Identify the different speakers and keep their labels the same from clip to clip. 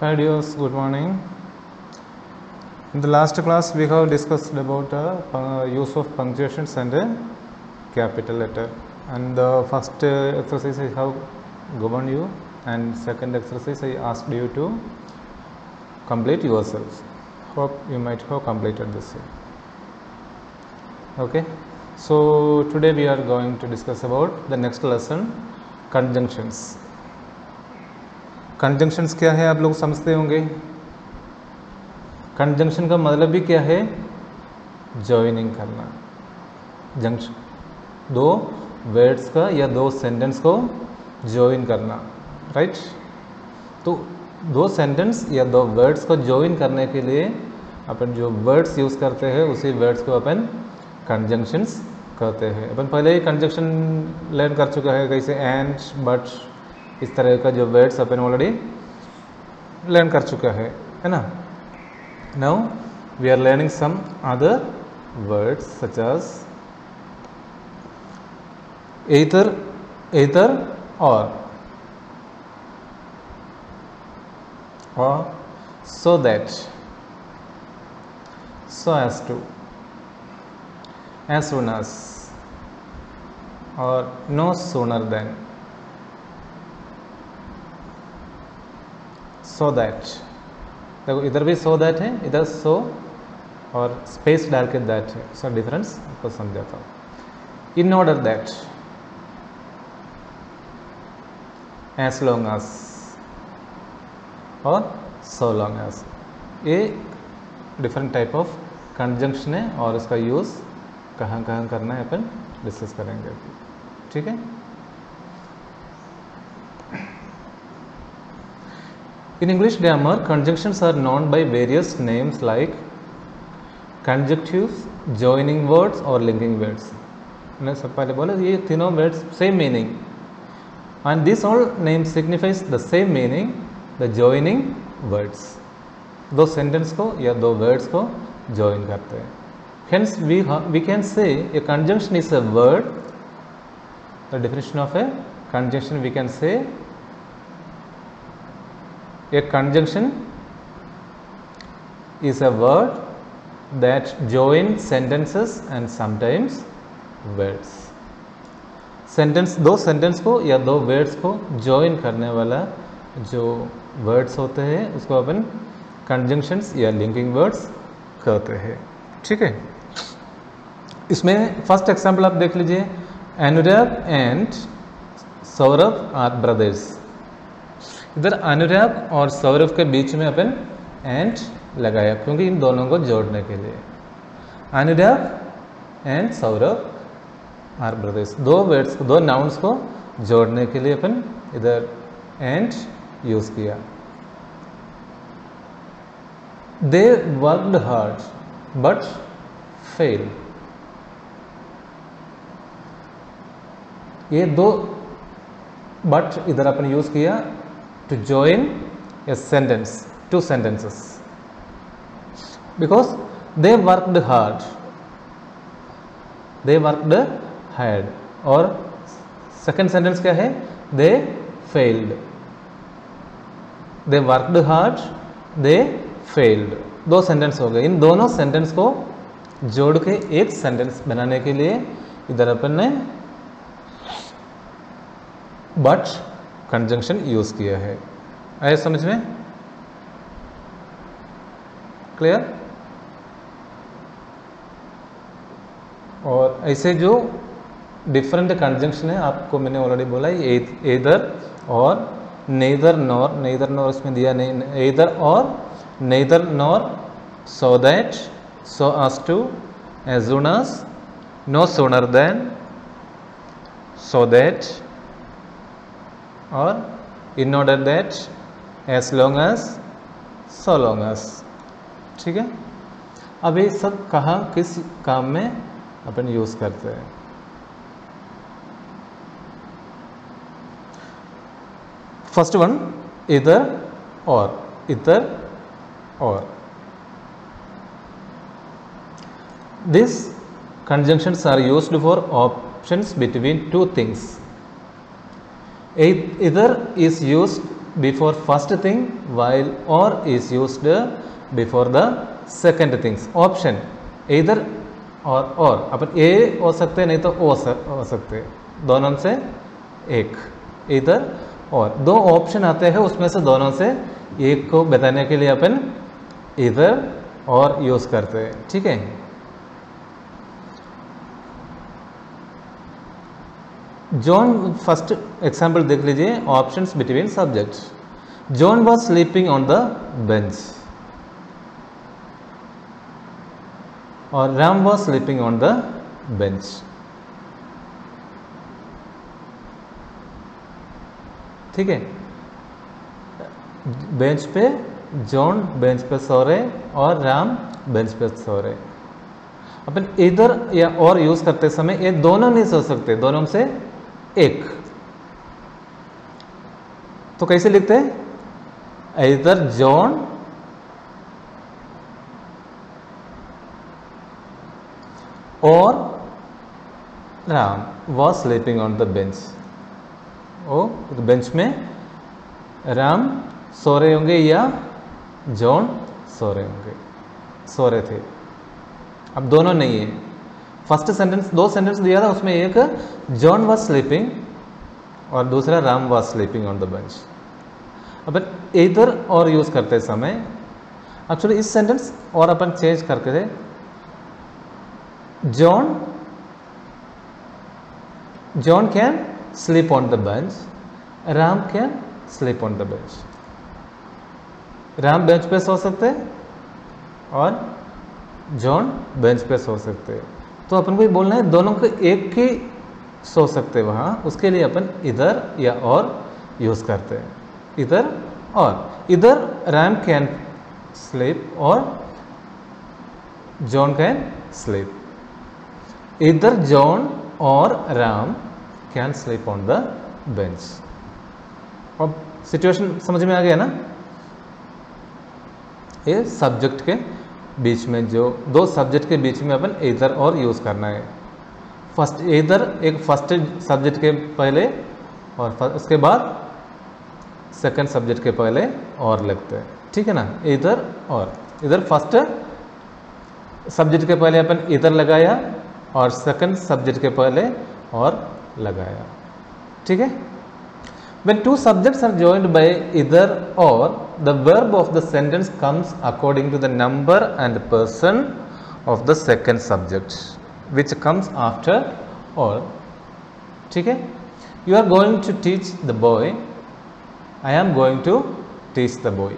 Speaker 1: Hi dears, good morning. In the last class we have discussed about use of punctuations and capital letter, and the first exercise I have given you and second exercise I asked you to complete yourselves. Hope you might have completed this. Okay, so today we are going to discuss about the next lesson, conjunctions. Conjunctions क्या है आप लोग समझते होंगे. Conjunction का मतलब भी क्या है, जॉइनिंग करना. जंक्शन दो वर्ड्स का या दो सेंटेंस को जॉइन करना, राइट. तो दो सेंटेंस या दो वर्ड्स को जॉइन करने के लिए अपन जो वर्ड्स यूज़ करते हैं उसी वर्ड्स को अपन कंजंक्शंस कहते हैं. अपन पहले ही कंजंक्शन लर्न कर चुका है, कैसे एंड, बट, इस तरह का जो वर्ड्स अपन ऑलरेडी लर्न कर चुका है ना. Now we are learning some other words such as either or so that, so as to, as soon as, और no sooner than, so that. देखो इधर भी so that है, इधर so और स्पेस डाल के that है. सो डिफरेंस आपको समझाता हूँ. इन order that, as long as और so long as, ये डिफरेंट टाइप ऑफ कंजंक्शन है और इसका यूज़ कहाँ कहाँ करना है अपन डिस्कस करेंगे. ठीक है. In English grammar, conjunctions are known by various names like conjunctives, joining words और linking words. मैंने सब पहले बोला ये तीनों words same meaning, and these all names signifies the same meaning, the joining words. दो sentence को या दो words को join करते हैं. Hence we can say a conjunction is a word. The definition of a conjunction we can say, a conjunction is a word that joins sentences and sometimes words. Sentence, दो sentence को या दो words को join करने वाला जो words होते हैं उसको अपन कंजंक्शंस या लिंकिंग वर्ड्स कहते हैं. ठीक है. इसमें फर्स्ट एग्जांपल आप देख लीजिए. अनुराग एंड सौरभ आर ब्रदर्स. इधर अनुराग और सौरभ के बीच में अपन एंड लगाया क्योंकि इन दोनों को जोड़ने के लिए. अनुराग एंड सौरभ आर ब्रदर्स, दो वर्ड्स को, दो नाउन्स को जोड़ने के लिए अपन इधर एंड यूज किया. They worked hard but fail. ये दो बट इधर अपन यूज किया to join a sentence, two sentences, because they worked hard, they worked hard. और second sentence क्या है, they failed, they worked hard, they failed. दो sentence हो गए. इन दोनों सेंटेंस को जोड़ के एक सेंटेंस बनाने के लिए इधर अपन ने बट कंजंक्शन यूज किया है. आया समझ में? क्लियर? और ऐसे जो डिफरेंट कंजंक्शन है आपको मैंने ऑलरेडी बोला, एदर और नेदर नॉर. नेदर नॉर इसमें दिया नहीं. एदर और, neither nor, so that, so as to, as soon as, no sooner than, so that, और in order that, as long as, so long as. ठीक है. अब ये सब कहाँ किस काम में अपन यूज करते हैं. फर्स्ट वन, इधर और, इधर और. This conjunctions are used for options between two things. Either is used before first thing while or is used before the second things. Option either और अपन ए हो सकते नहीं तो ओ हो सकते, दोनों से एक, इधर और दो ऑप्शन आते हैं उसमें से दोनों से एक को बताने के लिए अपन इधर और यूज करते हैं, ठीक है। जॉन फर्स्ट एग्जाम्पल देख लीजिए, options between subjects. John was sleeping on the bench और Ram was sleeping on the bench. ठीक है, बेंच पे जॉन बेंच पे सो रहे और राम बेंच पे सो रहे। अपन इधर या और यूज करते समय ये दोनों नहीं सो सकते, दोनों से एक, तो कैसे लिखते हैं? इधर जॉन और Ram was sleeping on the bench. ओ बेंच में राम सो रहे होंगे या जॉन सो रहे होंगे, सो रहे थे। अब दोनों नहीं है, फर्स्ट सेंटेंस दो सेंटेंस दिया था उसमें एक जॉन वॉज स्लीपिंग और दूसरा Ram was sleeping on the bench. अपन इधर और यूज करते समय एक्चुअली इस सेंटेंस और अपन चेंज करके थे, John can sleep on the bench, Ram can sleep on the bench. Ram bench पे सो सकते और जॉन बेंच पे सो सकते, तो अपन को ये बोलना है दोनों को एक ही सो सकते वहां, उसके लिए अपन इधर या और यूज करते हैं, इधर और। इधर राम कैन स्लीप और जॉन कैन स्लीप। इधर जॉन और Ram can sleep on the bench. अब सिचुएशन समझ में आ गया ना? ये सब्जेक्ट के बीच में, जो दो सब्जेक्ट के बीच में अपन इधर और यूज करना है। फर्स्ट इधर एक फर्स्ट सब्जेक्ट के पहले और उसके बाद सेकंड सब्जेक्ट के पहले और लगते हैं, ठीक है ना? इधर और इधर फर्स्ट सब्जेक्ट के पहले अपन इधर लगाया और सेकंड सब्जेक्ट के पहले और लगाया, ठीक है। When two subjects are joined by either or, the verb of the sentence comes according to the number and person of the second subject, which comes after or. ठीक है? You are going to teach the boy. I am going to teach the boy.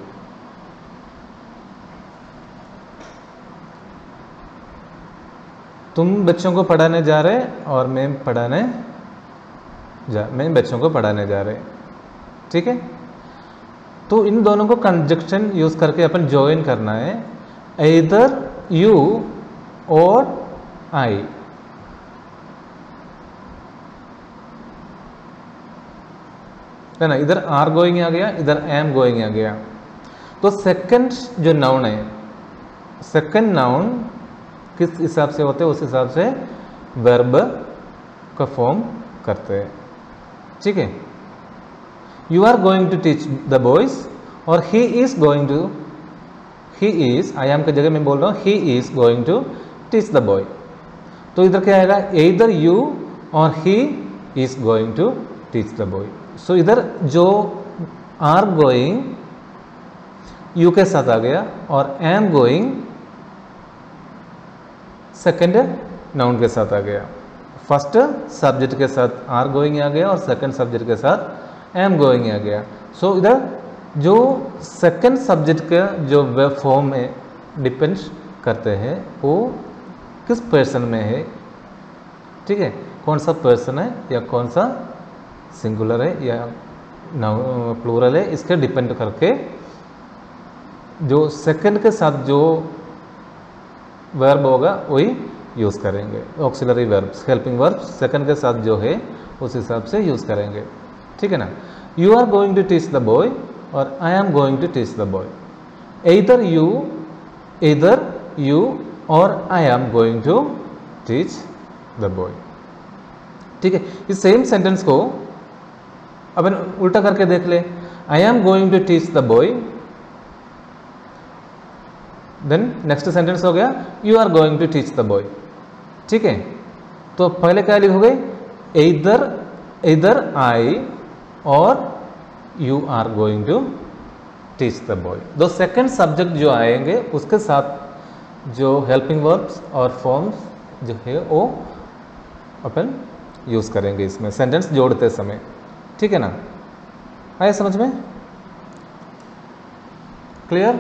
Speaker 1: तुम बच्चों को पढ़ाने जा रहे और मैं बच्चों को पढ़ाने जा रहे, ठीक है। तो इन दोनों को कंजक्शन यूज करके अपन ज्वाइन करना है, इधर यू और आई। है ना, इधर आर गोइंग आ गया, इधर एम गोइंग आ गया। तो सेकंड जो नाउन है, सेकंड नाउन किस हिसाब से होते हैं उस हिसाब से वर्ब का फॉर्म करते हैं, ठीक है। You are going to teach the boys और he is going to, he is, I am की जगह मैं बोल रहा हूं he is going to teach the boy. तो इधर क्या आएगा? इधर यू और he is going to teach the boy. So इधर जो आर गोइंग यू के साथ आ गया और एम गोइंग सेकेंड नाउन के साथ आ गया। फर्स्ट सब्जेक्ट के साथ आर गोइंग आ गया और सेकंड सब्जेक्ट के साथ एम गोइंग आ गया। सो इधर जो सेकंड सब्जेक्ट का जो वेब फॉर्म है डिपेंड करते हैं वो किस पर्सन में है, ठीक है। कौन सा पर्सन है या कौन सा सिंगुलर है या प्लूरल है, इसके डिपेंड करके जो सेकंड के साथ जो वर्ब होगा वही यूज करेंगे। Auxiliary verbs, helping verbs second के साथ जो है उस हिसाब से यूज करेंगे, ठीक है ना। You are going to teach the boy और I am going to teach the boy. इधर यू और I am going to teach the boy, ठीक है। इस सेम सेंटेंस को अपन उल्टा करके देख ले। I am going to teach the boy, then next sentence हो गया you are going to teach the boy. ठीक है, तो पहले क्या लिखोगे, इधर आई और you are going to teach the boy. दो सेकंड सब्जेक्ट जो आएंगे उसके साथ जो हेल्पिंग वर्ब्स और फॉर्म्स जो है वो अपन यूज करेंगे इसमें सेंटेंस जोड़ते समय। ठीक है ना, आया समझ में? क्लियर?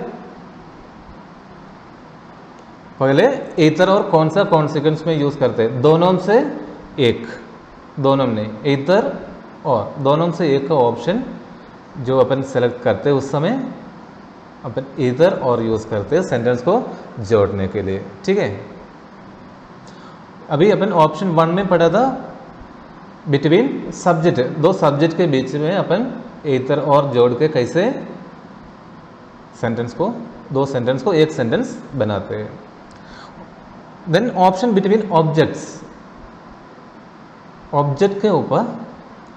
Speaker 1: पहले इधर और कौन सा कॉन्सिक्वेंस में यूज करते हैं, दोनों से एक, दोनों में इधर और दोनों से एक का ऑप्शन जो अपन सेलेक्ट करते हैं उस समय अपन इधर और यूज करते हैं सेंटेंस को जोड़ने के लिए। ठीक है, अभी अपन ऑप्शन 1 में पढ़ा था बिटवीन सब्जेक्ट, दो सब्जेक्ट के बीच में अपन इधर और जोड़ के कैसे सेंटेंस को, दो सेंटेंस को एक सेंटेंस बनाते हैं। Then option between objects, object के ऊपर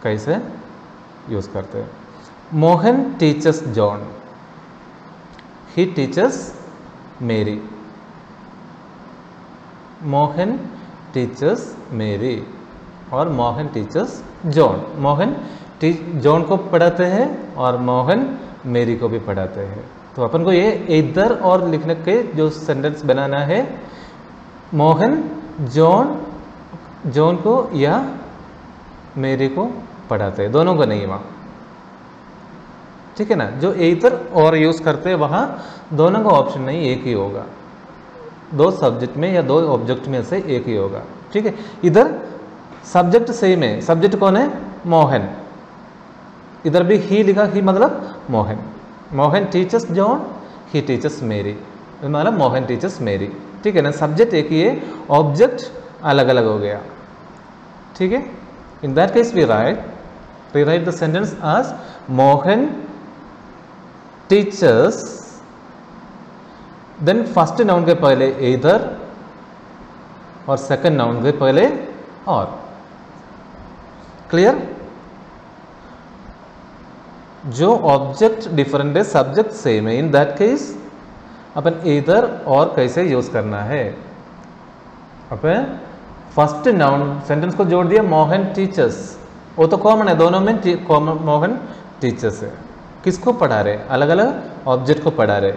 Speaker 1: कैसे यूज करते हैं। Mohan teaches John, he teaches Mary. Mohan teaches Mary और Mohan teaches John. Mohan John को पढ़ाते हैं और मोहन मेरी को भी पढ़ाते हैं। तो अपन को ये इधर और लिखने के जो सेंटेंस बनाना है, मोहन जॉन को या मेरी को पढ़ाते हैं, दोनों को नहीं वहाँ। ठीक है ना, जो इधर और यूज करते हैं वहाँ दोनों का ऑप्शन नहीं, एक ही होगा, दो सब्जेक्ट में या दो ऑब्जेक्ट में से एक ही होगा। ठीक है, इधर सब्जेक्ट सेम है, सब्जेक्ट कौन है, मोहन, इधर भी ही लिखा, ही मतलब Mohan. Mohan teaches John, he teaches मेरी, मतलब मोहन टीचर्स मेरी। ठीक है ना, सब्जेक्ट एक ही है, ऑब्जेक्ट अलग अलग हो गया। ठीक है, in that case we write the sentence as Mohan teaches, then first noun के पहले इधर और सेकंड नाउन के पहले और। क्लियर? जो ऑब्जेक्ट डिफरेंट है, सब्जेक्ट सेम है, इन दैट केस अपन इधर और कैसे यूज करना है, अपन फर्स्ट नाउन सेंटेंस को जोड़ दिया मोहन टीचर्स, वो तो कॉमन है, दोनों में कॉमन मोहन टीचर्स है। किसको पढ़ा रहे, अलग अलग ऑब्जेक्ट को पढ़ा रहे,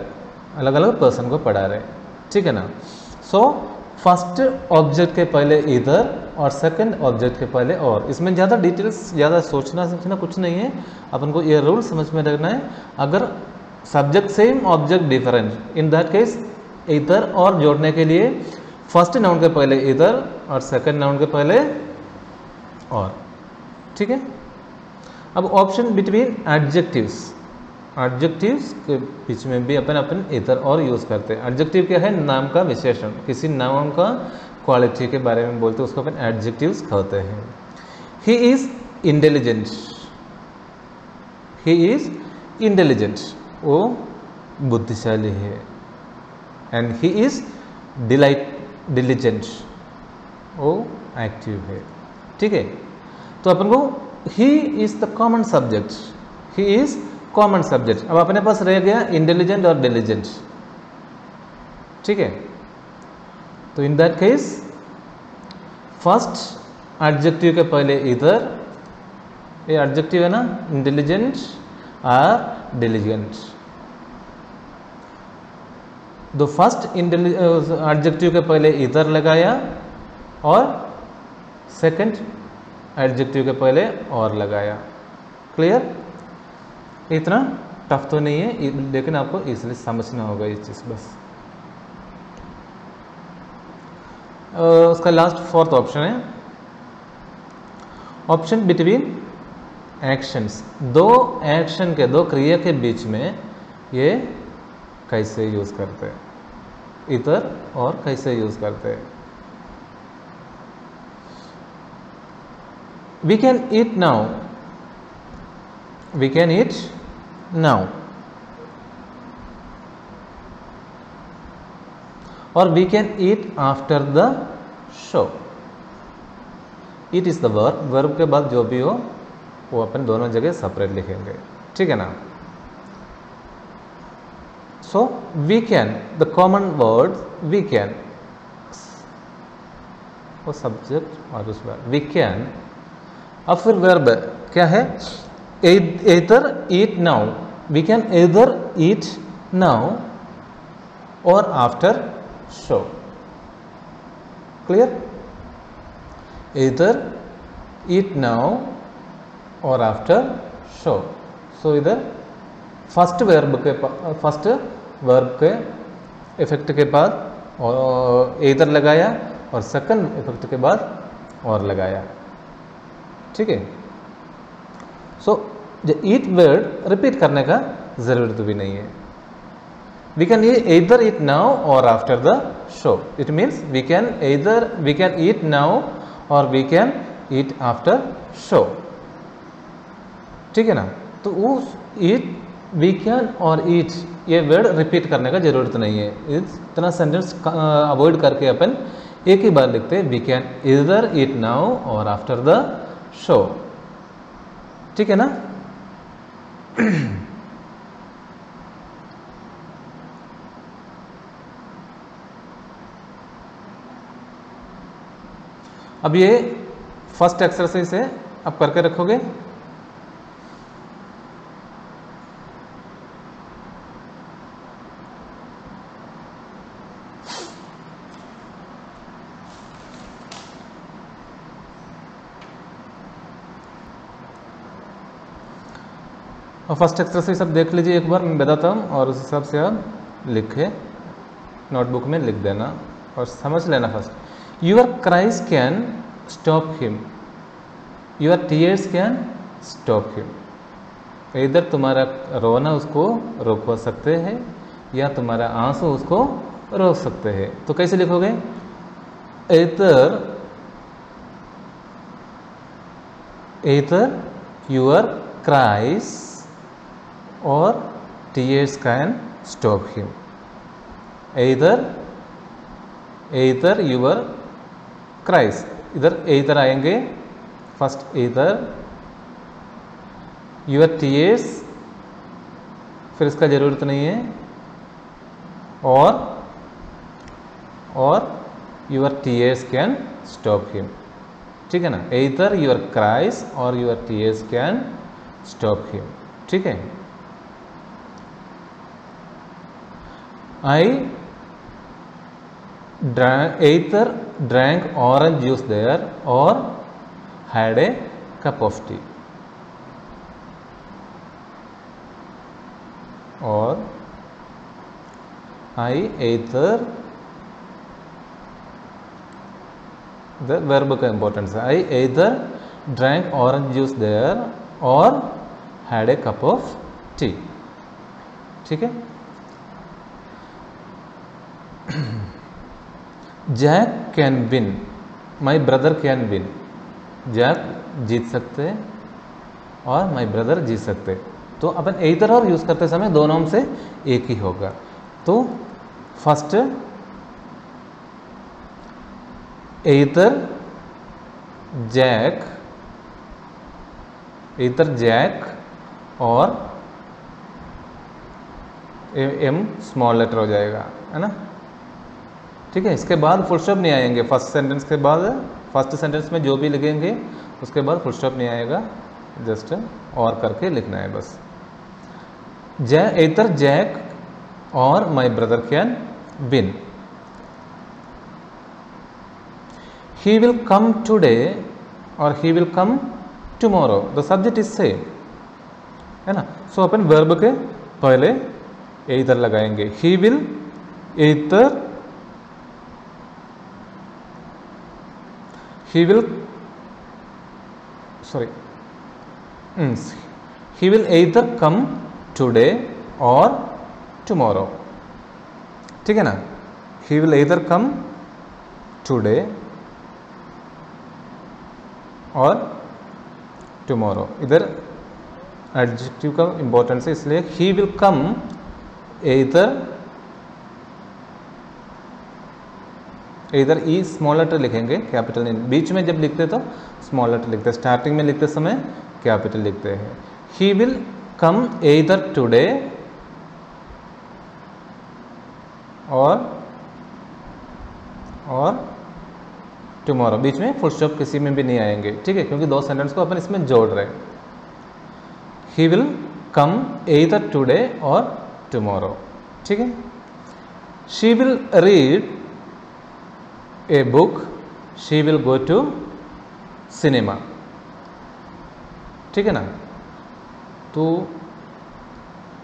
Speaker 1: अलग अलग पर्सन को पढ़ा रहे। ठीक है ना, सो फर्स्ट ऑब्जेक्ट के पहले इधर और सेकंड ऑब्जेक्ट के पहले और। इसमें ज़्यादा डिटेल्स, ज़्यादा सोचना समझना कुछ नहीं है, अपन को ये रूल समझ में रखना है। अगर subject same object different, in that case इधर और जोड़ने के लिए फर्स्ट नाउन के पहले इधर और सेकंड नाउन के पहले और। ठीक है, अब ऑप्शन बिटवीन एडजेक्टिव्स, एडजेक्टिव्स के बीच में भी अपन इधर और यूज करते हैं। एडजेक्टिव क्या है, नाम का विशेषण, किसी नाम का क्वालिटी के बारे में बोलते हैं, उसको अपन एडजेक्टिव्स कहते हैं। He is intelligent, he is intelligent, वो बुद्धिशाली है। एंड ही इज डिलीजेंट, वो एक्टिव है। ठीक है, तो अपन को he is the common subject, he is common subject. अब अपने पास रह गया इंटेलिजेंट और डिलीजेंट। ठीक है, तो इन दैट केस फर्स्ट एडजेक्टिव के पहले इधर, ये एडजेक्टिव है ना, इंटेलिजेंट और डिलीजेंट। दो फर्स्ट एडजेक्टिव के पहले इधर लगाया और सेकंड एडजेक्टिव के पहले और लगाया। क्लियर? इतना टफ तो नहीं है, लेकिन आपको इसलिए समझना होगा ये चीज़ बस। उसका लास्ट फोर्थ ऑप्शन है ऑप्शन बिटवीन एक्शंस। दो एक्शन के, दो क्रिया के बीच में ये कैसे यूज करते हैं, इधर और कैसे यूज करते हैं। We can eat now, we can eat now, और we can eat after the show. Eat is the verb, verb के बाद जो भी हो वो अपन दोनों जगह सेपरेट लिखेंगे। ठीक है ना। So we can, the common word we can, वो सब्जेक्ट और उस वर्ड वी कैन। अब फिर वर्ब क्या है, either eat now, we can either eat now or after show, clear, either eat now or after show। so इधर first verb के effect के बाद और either लगाया और सेकंड इफेक्ट के बाद और लगाया, ठीक है। सो जो ईट वर्ड रिपीट करने का ज़रूरत भी नहीं है। We can either eat now or after the show, it means we can eat now or we can eat after show, ठीक है ना। तो उस ईट, वी कैन और ईट ये वर्ड रिपीट करने का ज़रूरत नहीं है। इतना सेंटेंस अवॉइड करके अपन एक ही बार लिखते हैं, we can either eat now or after the show, ठीक है ना। अब ये फर्स्ट एक्सरसाइज है, आप करके रखोगे। और फर्स्ट एक्सरसाइज आप देख लीजिए एक बार, मैं बताता हूँ और उस हिसाब से आप लिखे, नोटबुक में लिख देना और समझ लेना। First, your cries can stop him, your tears can stop him. इधर तुम्हारा रोना उसको रोक सकते हैं या तुम्हारा आंसू उसको रोक सकते हैं। तो कैसे लिखोगे, either your cries or tears can stop him, either your cries, इधर either आएंगे फर्स्ट, either your tears, फिर इसका जरूरत नहीं है, और your tears can stop him, ठीक है ना। either your cries or your tears can stop him, ठीक है। I either drank orange juice there or had a cup of tea, or I either, the verb का importance है, I either drank orange juice there or had a cup of tea, ठीक है। Jack can win, my brother can win, Jack जीत सकते हैं और my brother जीत सकते। तो अपन either और यूज़ करते समय दोनों में से एक ही होगा। तो फर्स्ट either जैक और एम स्मॉल लेटर हो जाएगा, है ना, ठीक है। इसके बाद फुल स्टॉप नहीं आएंगे फर्स्ट सेंटेंस के बाद, फर्स्ट सेंटेंस में जो भी लिखेंगे उसके बाद फुल स्टॉप नहीं आएगा, जस्ट और करके लिखना है बस। either जैक और माई brother can win, he will come today और he will come tomorrow, the subject is same, है ना। सो अपन वर्ब के पहले either लगाएंगे, he will either, he will either come today or tomorrow, ठीक है ना। he will either come today और tomorrow, इधर एडजेक्टिव का इंपॉर्टेंस है, इसलिए he will come either e small letter लिखेंगे, कैपिटल नहीं, बीच में जब लिखते तो स्मॉल लेटर लिखते हैं, स्टार्टिंग में लिखते समय कैपिटल लिखते हैं। He will come either today और टुमारो, बीच में फुल स्टॉप किसी में भी नहीं आएंगे, ठीक है, क्योंकि दो सेंटेंस को अपन इसमें जोड़ रहे हैं। He will come either today और टुमारो, ठीक है। She will read a book, she will go to cinema, ठीक है ना। तो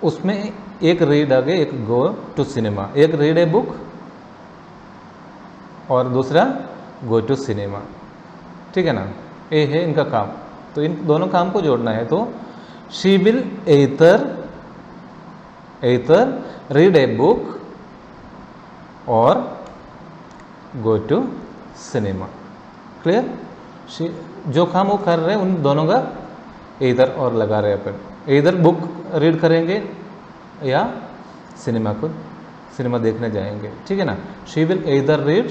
Speaker 1: उसमें एक रीड आ गए, एक गो टू सिनेमा, एक रीड ए बुक और दूसरा गो टू सिनेमा, ठीक है ना। ये है इनका काम, तो इन दोनों काम को जोड़ना है। तो she will either read a book और गो टू सिनेमा, क्लियर। जो काम वो कर रहे हैं उन दोनों का either और लगा रहे हैं अपन, either बुक रीड करेंगे या सिनेमा देखने जाएंगे, ठीक है ना। She will either read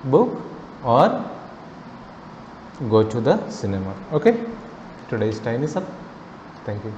Speaker 1: book और go to the cinema. Okay, today's time is up. Thank you.